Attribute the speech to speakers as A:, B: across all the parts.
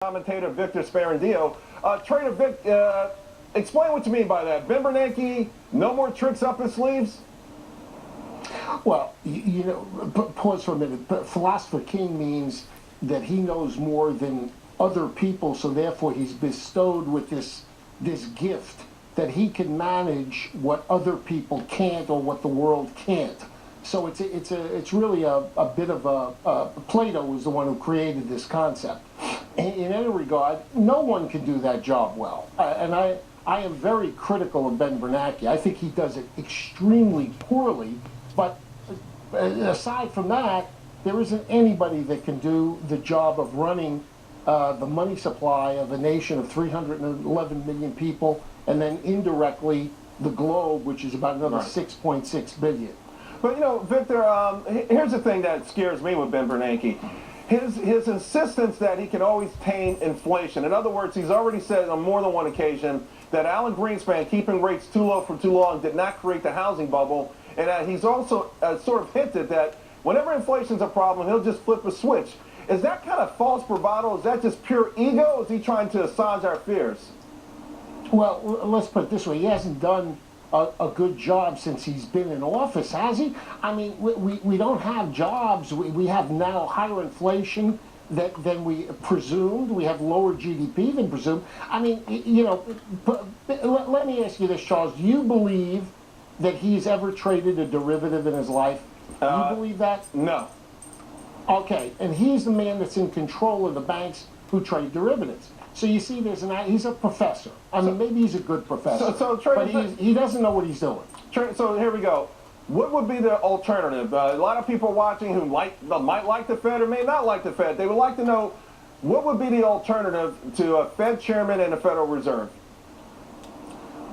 A: Commentator Victor Sparandio. Trader Vic, explain what you mean by that. Ben Bernanke, no more tricks up his sleeves?
B: Well, pause for a minute. Philosopher King means that he knows more than other people, so therefore he's bestowed with this gift that he can manage what other people can't or what the world can't. So it's really a bit of Plato was the one who created this concept. In any regard, no one can do that job well. And I am very critical of Ben Bernanke. I think he does it extremely poorly. But aside from that, there isn't anybody that can do the job of running the money supply of a nation of 311 million people, and then indirectly the globe, which is about another 6.6 billion.
A: But Victor, here's the thing that scares me with Ben Bernanke. His insistence that he can always tame inflation. In other words, he's already said on more than one occasion that Alan Greenspan keeping rates too low for too long did not create the housing bubble. And he's also sort of hinted that whenever inflation's a problem, he'll just flip a switch. Is that kind of false bravado? Is that just pure ego? Or is he trying to assuage our fears?
B: Well, let's put it this way. He hasn't done a good job since he's been in office, has he? I mean, we don't have jobs. We have now higher inflation than we presumed. We have lower GDP than presumed. I mean, let me ask you this, Charles. Do you believe that he's ever traded a derivative in his life? Do you believe that?
A: No.
B: Okay, and he's the man that's in control of the banks who trade derivatives. So you see, he's a professor. I mean, maybe he's a good professor, but he doesn't know what he's doing.
A: So here we go. What would be the alternative? A lot of people watching who might like the Fed or may not like the Fed. They would like to know what would be the alternative to a Fed chairman and a Federal Reserve.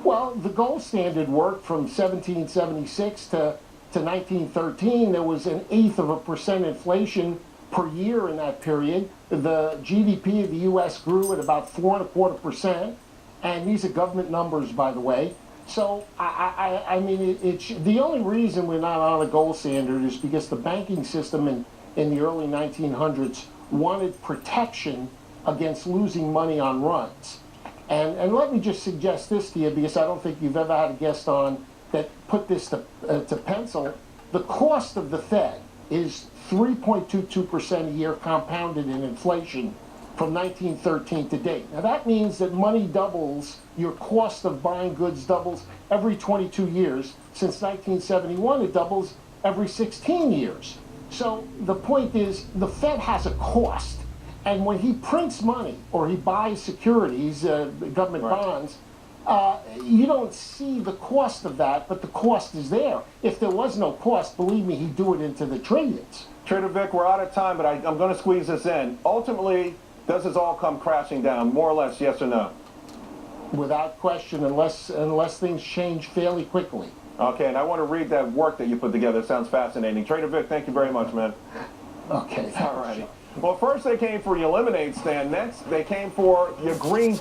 B: Well, the gold standard worked from 1776 to 1913. There was 1/8% inflation per year in that period. The GDP of the U.S. grew at about 4.25%, and these are government numbers, by the way. So, I mean, the only reason we're not on a gold standard is because the banking system in the early 1900s wanted protection against losing money on runs. And let me just suggest this to you, because I don't think you've ever had a guest on that put this to pencil. The cost of the Fed is 3.22% a year compounded in inflation from 1913 to date. Now that means that money doubles, your cost of buying goods doubles every 22 years. Since 1971, it doubles every 16 years. So the point is, the Fed has a cost. And when he prints money or he buys securities, government bonds, you don't see the cost of that, but the cost is there. If there was no cost, believe me, he'd do it into the trillions.
A: Trader Vic, we're out of time, but I'm going to squeeze this in. Ultimately, does this all come crashing down, more or less, yes or no?
B: Without question, unless things change fairly quickly.
A: Okay, and I want to read that work that you put together. It sounds fascinating. Trader Vic, thank you very much, man.
B: Okay.
A: All righty. Well, first they came for your lemonade stand. Next, they came for your green